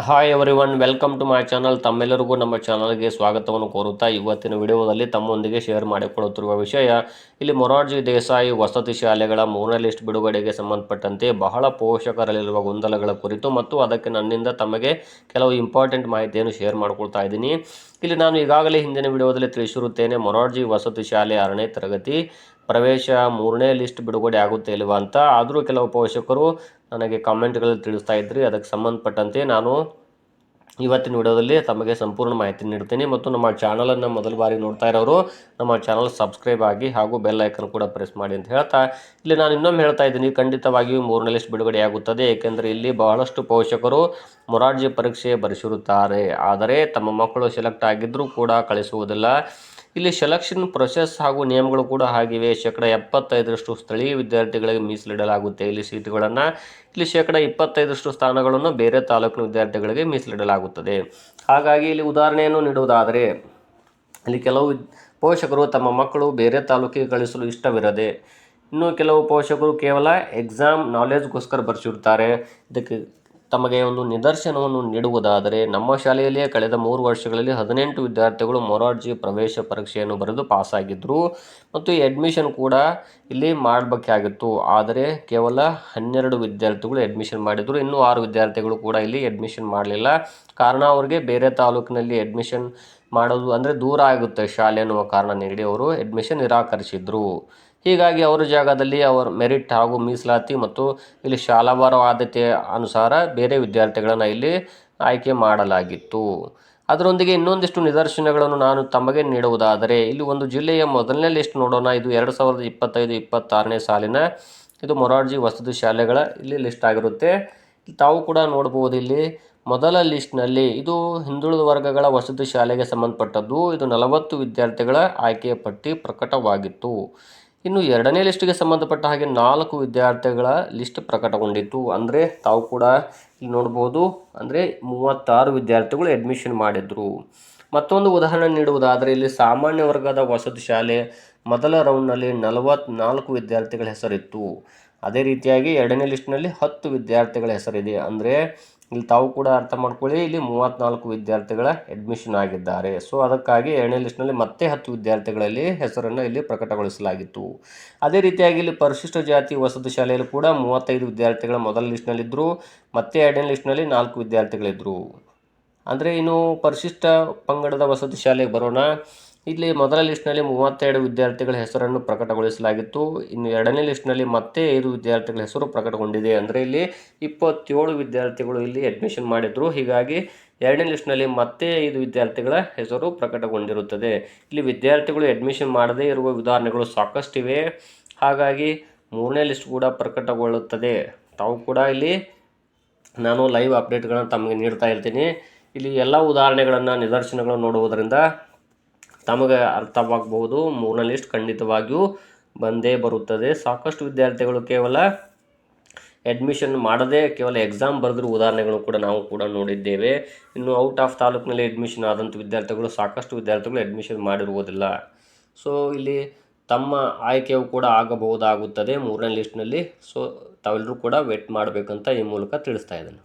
Hi everyone, welcome to my channel. ತಮ್ಮೆಲ್ಲರಿಗೂ ನಮ್ಮ ಚಾನಲ್ಗೆ ಸ್ವಾಗತವನ್ನು ಕೋರುತ್ತಾ ಇವತ್ತಿನ ವಿಡಿಯೋದಲ್ಲಿ ತಮ್ಮೊಂದಿಗೆ ಶೇರ್ ಮಾಡಿಕೊಳ್ಳುತ್ತಿರುವ ವಿಷಯ, ಇಲ್ಲಿ ಮೊರಾರ್ಜಿ ದೇಸಾಯಿ ವಸತಿ ಶಾಲೆಗಳ 3ನೇ ಲಿಸ್ಟ್ ಬಿಡುಗಡೆಗೆ ಸಂಬಂಧಪಟ್ಟಂತೆ ಬಹಳ ಪೋಷಕರಲ್ಲಿರುವ ಗೊಂದಲಗಳ ಕುರಿತು ಮತ್ತು ಅದಕ್ಕೆ ನನ್ನಿಂದ ತಮಗೆ ಕೆಲವು ಇಂಪಾರ್ಟೆಂಟ್ ಮಾಹಿತಿಯನ್ನು ಶೇರ್ ಮಾಡ್ಕೊಳ್ತಾ ಇದ್ದೀನಿ. ಇಲ್ಲಿ ನಾನು ಈಗಾಗಲೇ ಹಿಂದಿನ ವಿಡಿಯೋದಲ್ಲಿ ತಿಳಿಸಿರುತ್ತೇನೆ, ಮೊರಾರ್ಜಿ ವಸತಿ ಶಾಲೆ 6ನೇ ತರಗತಿ ಪ್ರವೇಶ 3ನೇ ಲಿಸ್ಟ್ ಬಿಡುಗಡೆ ಆಗುತ್ತೆ ಇಲ್ವಾ ಅಂತ. ಆದರೂ ಕೆಲವು ಪೋಷಕರು ನನಗೆ ಕಾಮೆಂಟ್ಗಳಲ್ಲಿ ತಿಳಿಸ್ತಾ ಇದ್ರಿ. ಅದಕ್ಕೆ ಸಂಬಂಧಪಟ್ಟಂತೆ ನಾನು ಇವತ್ತಿನ ವಿಡಿಯೋದಲ್ಲಿ ತಮಗೆ ಸಂಪೂರ್ಣ ಮಾಹಿತಿ ನೀಡ್ತೀನಿ. ಮತ್ತು ನಮ್ಮ ಚಾನಲನ್ನು ಮೊದಲ ಬಾರಿ ನೋಡ್ತಾ ಇರೋರು ನಮ್ಮ ಚಾನಲ್ ಸಬ್ಸ್ಕ್ರೈಬ್ ಆಗಿ ಹಾಗೂ ಬೆಲ್ ಐಕನ್ ಕೂಡ ಪ್ರೆಸ್ ಮಾಡಿ ಅಂತ ಹೇಳ್ತಾ, ಇಲ್ಲಿ ನಾನು ಇನ್ನೊಮ್ಮೆ ಹೇಳ್ತಾ ಇದ್ದೀನಿ, ಖಂಡಿತವಾಗಿಯೂ 3ನೇ ಲಿಸ್ಟ್ ಬಿಡುಗಡೆ ಆಗುತ್ತದೆ. ಏಕೆಂದರೆ ಇಲ್ಲಿ ಬಹಳಷ್ಟು ಪೋಷಕರು ಮೊರಾರ್ಜಿ ಪರೀಕ್ಷೆ ಬರೆಸಿರುತ್ತಾರೆ, ಆದರೆ ತಮ್ಮ ಮಕ್ಕಳು ಸೆಲೆಕ್ಟ್ ಆಗಿದ್ದರೂ ಕೂಡ ಕಳಿಸುವುದಿಲ್ಲ. ಇಲ್ಲಿ ಸೆಲೆಕ್ಷನ್ ಪ್ರೊಸೆಸ್ ಹಾಗೂ ನಿಯಮಗಳು ಕೂಡ ಆಗಿವೆ. 75% ಸ್ಥಳೀಯ ವಿದ್ಯಾರ್ಥಿಗಳಿಗೆ ಮೀಸಲಿಡಲಾಗುತ್ತೆ ಇಲ್ಲಿ ಸೀಟುಗಳನ್ನು. ಇಲ್ಲಿ 25% ಸ್ಥಾನಗಳನ್ನು ಬೇರೆ ತಾಲೂಕಿನ ವಿದ್ಯಾರ್ಥಿಗಳಿಗೆ ಮೀಸಲಿಡಲಾಗುತ್ತದೆ. ಹಾಗಾಗಿ ಇಲ್ಲಿ ಉದಾಹರಣೆಯನ್ನು ನೀಡುವುದಾದರೆ, ಇಲ್ಲಿ ಕೆಲವು ಪೋಷಕರು ತಮ್ಮ ಮಕ್ಕಳು ಬೇರೆ ತಾಲೂಕಿಗೆ ಕಳಿಸಲು ಇಷ್ಟವಿರದೆ, ಇನ್ನು ಕೆಲವು ಪೋಷಕರು ಕೇವಲ ಎಕ್ಸಾಮ್ ನಾಲೆಜ್ಗೋಸ್ಕರ ಬರೆಸಿರುತ್ತಾರೆ. ಇದಕ್ಕೆ ತಮಗೆ ಒಂದು ನಿದರ್ಶನವನ್ನು ನೀಡುವುದಾದರೆ, ನಮ್ಮ ಶಾಲೆಯಲ್ಲಿಯೇ ಕಳೆದ 3 ವರ್ಷಗಳಲ್ಲಿ 18 ವಿದ್ಯಾರ್ಥಿಗಳು ಮೊರಾರ್ಜಿ ಪ್ರವೇಶ ಪರೀಕ್ಷೆಯನ್ನು ಬರೆದು ಪಾಸಾಗಿದ್ದರು ಮತ್ತು ಅಡ್ಮಿಷನ್ ಕೂಡ ಇಲ್ಲಿ ಮಾಡಬೇಕಾಗಿತ್ತು. ಆದರೆ ಕೇವಲ 12 ವಿದ್ಯಾರ್ಥಿಗಳು ಅಡ್ಮಿಷನ್ ಮಾಡಿದರು. ಇನ್ನೂ 6 ವಿದ್ಯಾರ್ಥಿಗಳು ಕೂಡ ಇಲ್ಲಿ ಅಡ್ಮಿಷನ್ ಮಾಡಲಿಲ್ಲ. ಕಾರಣ ಅವರಿಗೆ ಬೇರೆ ತಾಲೂಕಿನಲ್ಲಿ ಅಡ್ಮಿಷನ್ ಮಾಡೋದು ಅಂದರೆ ದೂರ ಆಗುತ್ತೆ ಶಾಲೆ ಅನ್ನುವ ಕಾರಣ ನೀಡಿ ಅವರು ಅಡ್ಮಿಷನ್ ನಿರಾಕರಿಸಿದರು. ಹೀಗಾಗಿ ಅವರ ಜಾಗದಲ್ಲಿ ಅವರ ಮೆರಿಟ್ ಹಾಗೂ ಮೀಸಲಾತಿ ಮತ್ತು ಇಲ್ಲಿ ಶಾಲಾವಾರು ಆದ್ಯತೆಯ ಅನುಸಾರ ಬೇರೆ ವಿದ್ಯಾರ್ಥಿಗಳನ್ನು ಇಲ್ಲಿ ಆಯ್ಕೆ ಮಾಡಲಾಗಿತ್ತು. ಅದರೊಂದಿಗೆ ಇನ್ನೊಂದಿಷ್ಟು ನಿದರ್ಶನಗಳನ್ನು ನಾನು ತಮಗೆ ನೀಡುವುದಾದರೆ, ಇಲ್ಲಿ ಒಂದು ಜಿಲ್ಲೆಯ ಮೊದಲನೇ ಲಿಸ್ಟ್ ನೋಡೋಣ. ಇದು 2025-26ನೇ ಸಾಲಿನ ಇದು ಮೊರಾರ್ಜಿ ವಸತಿ ಶಾಲೆಗಳ ಇಲ್ಲಿ ಲಿಸ್ಟ್ ಆಗಿರುತ್ತೆ. ತಾವು ಕೂಡ ನೋಡ್ಬೋದು. ಇಲ್ಲಿ ಮೊದಲ ಲಿಸ್ಟ್ನಲ್ಲಿ ಇದು ಹಿಂದುಳಿದ ವರ್ಗಗಳ ವಸತಿ ಶಾಲೆಗೆ ಸಂಬಂಧಪಟ್ಟದ್ದು. ಇದು 40 ವಿದ್ಯಾರ್ಥಿಗಳ ಆಯ್ಕೆಯ ಪಟ್ಟಿ ಪ್ರಕಟವಾಗಿತ್ತು. ಇನ್ನು 2ನೇ ಲಿಸ್ಟಿಗೆ ಸಂಬಂಧಪಟ್ಟ ಹಾಗೆ 4 ವಿದ್ಯಾರ್ಥಿಗಳ ಲಿಸ್ಟ್ ಪ್ರಕಟಗೊಂಡಿತ್ತು. ಅಂದರೆ ತಾವು ಕೂಡ ಇಲ್ಲಿ ನೋಡ್ಬೋದು, ಅಂದರೆ 36 ವಿದ್ಯಾರ್ಥಿಗಳು ಅಡ್ಮಿಷನ್ ಮಾಡಿದರು. ಮತ್ತೊಂದು ಉದಾಹರಣೆ ನೀಡುವುದಾದರೆ, ಇಲ್ಲಿ ಸಾಮಾನ್ಯ ವರ್ಗದ ವಸತಿ ಶಾಲೆ ಮೊದಲ ರೌಂಡ್ನಲ್ಲಿ 44 ವಿದ್ಯಾರ್ಥಿಗಳ ಹೆಸರಿತ್ತು. ಅದೇ ರೀತಿಯಾಗಿ 2ನೇ ಲಿಸ್ಟ್ನಲ್ಲಿ 10 ವಿದ್ಯಾರ್ಥಿಗಳ ಹೆಸರಿದೆ. ಅಂದರೆ ಇಲ್ಲಿ ತಾವು ಕೂಡ ಅರ್ಥ ಮಾಡ್ಕೊಳ್ಳಿ, ಇಲ್ಲಿ 34 ವಿದ್ಯಾರ್ಥಿಗಳ ಅಡ್ಮಿಷನ್ ಆಗಿದ್ದಾರೆ. ಸೊ ಅದಕ್ಕಾಗಿ 2ನೇ ಲಿಸ್ಟ್ನಲ್ಲಿ ಮತ್ತೆ 10 ವಿದ್ಯಾರ್ಥಿಗಳಲ್ಲಿ ಹೆಸರನ್ನು ಇಲ್ಲಿ ಪ್ರಕಟಗೊಳಿಸಲಾಗಿತ್ತು. ಅದೇ ರೀತಿಯಾಗಿ ಇಲ್ಲಿ ಪರಿಶಿಷ್ಟ ಜಾತಿ ವಸತಿ ಶಾಲೆಯಲ್ಲಿ ಕೂಡ 35 ವಿದ್ಯಾರ್ಥಿಗಳ ಮೊದಲ ಲಿಸ್ಟ್ನಲ್ಲಿದ್ದರು. ಮತ್ತೆ 2ನೇ ಲಿಸ್ಟ್ನಲ್ಲಿ 4 ವಿದ್ಯಾರ್ಥಿಗಳಿದ್ದರು. ಅಂದರೆ ಇನ್ನು ಪರಿಶಿಷ್ಟ ಪಂಗಡದ ವಸತಿ ಶಾಲೆಗೆ ಬರೋಣ. ಇಲ್ಲಿ ಮೊದಲ ಲಿಸ್ಟ್ನಲ್ಲಿ 32 ವಿದ್ಯಾರ್ಥಿಗಳ ಹೆಸರನ್ನು ಪ್ರಕಟಗೊಳಿಸಲಾಗಿತ್ತು. ಇನ್ನು 2ನೇ ಲಿಸ್ಟ್ನಲ್ಲಿ ಮತ್ತೆ 5 ವಿದ್ಯಾರ್ಥಿಗಳ ಹೆಸರು ಪ್ರಕಟಗೊಂಡಿದೆ. ಅಂದರೆ ಇಲ್ಲಿ 27 ವಿದ್ಯಾರ್ಥಿಗಳು ಇಲ್ಲಿ ಅಡ್ಮಿಷನ್ ಮಾಡಿದರು. ಹೀಗಾಗಿ 2ನೇ ಲಿಸ್ಟ್ನಲ್ಲಿ ಮತ್ತೆ 5 ವಿದ್ಯಾರ್ಥಿಗಳ ಹೆಸರು ಪ್ರಕಟಗೊಂಡಿರುತ್ತದೆ. ಇಲ್ಲಿ ವಿದ್ಯಾರ್ಥಿಗಳು ಅಡ್ಮಿಷನ್ ಮಾಡದೇ ಇರುವ ಉದಾಹರಣೆಗಳು ಸಾಕಷ್ಟಿವೆ. ಹಾಗಾಗಿ 3ನೇ ಲಿಸ್ಟ್ ಕೂಡ ಪ್ರಕಟಗೊಳ್ಳುತ್ತದೆ. ತಾವು ಕೂಡ ಇಲ್ಲಿ ನಾನು ಲೈವ್ ಅಪ್ಡೇಟ್ಗಳನ್ನು ತಮಗೆ ನೀಡ್ತಾ ಇರ್ತೀನಿ. ಇಲ್ಲಿ ಎಲ್ಲ ಉದಾಹರಣೆಗಳನ್ನು ನಿದರ್ಶನಗಳನ್ನು ನೋಡುವುದರಿಂದ ತಮಗೆ ಅರ್ಥವಾಗಬಹುದು. 3ನೇ ಲಿಸ್ಟ್ ಖಂಡಿತವಾಗಿಯೂ ಬಂದೇ ಬರುತ್ತದೆ. ಸಾಕಷ್ಟು ವಿದ್ಯಾರ್ಥಿಗಳು ಕೇವಲ ಅಡ್ಮಿಷನ್ ಮಾಡದೆ ಕೇವಲ ಎಕ್ಸಾಮ್ ಬರೆದಿರುವ ಉದಾಹರಣೆಗಳು ಕೂಡ ನಾವು ಕೂಡ ನೋಡಿದ್ದೇವೆ. ಇನ್ನು ಔಟ್ ಆಫ್ ತಾಲೂಕಿನಲ್ಲಿ ಅಡ್ಮಿಷನ್ ಆದಂಥ ವಿದ್ಯಾರ್ಥಿಗಳು ಸಾಕಷ್ಟು ವಿದ್ಯಾರ್ಥಿಗಳು ಅಡ್ಮಿಷನ್ ಮಾಡಿರುವುದಿಲ್ಲ. ಸೊ ಇಲ್ಲಿ ತಮ್ಮ ಆಯ್ಕೆಯು ಕೂಡ ಆಗಬಹುದಾಗುತ್ತದೆ 3ನೇ ಲಿಸ್ಟ್ನಲ್ಲಿ. ಸೊ ತಾವೆಲ್ಲರೂ ಕೂಡ ವೇಟ್ ಮಾಡಬೇಕಂತ ಈ ಮೂಲಕ ತಿಳಿಸ್ತಾ ಇದ್ದೇನೆ.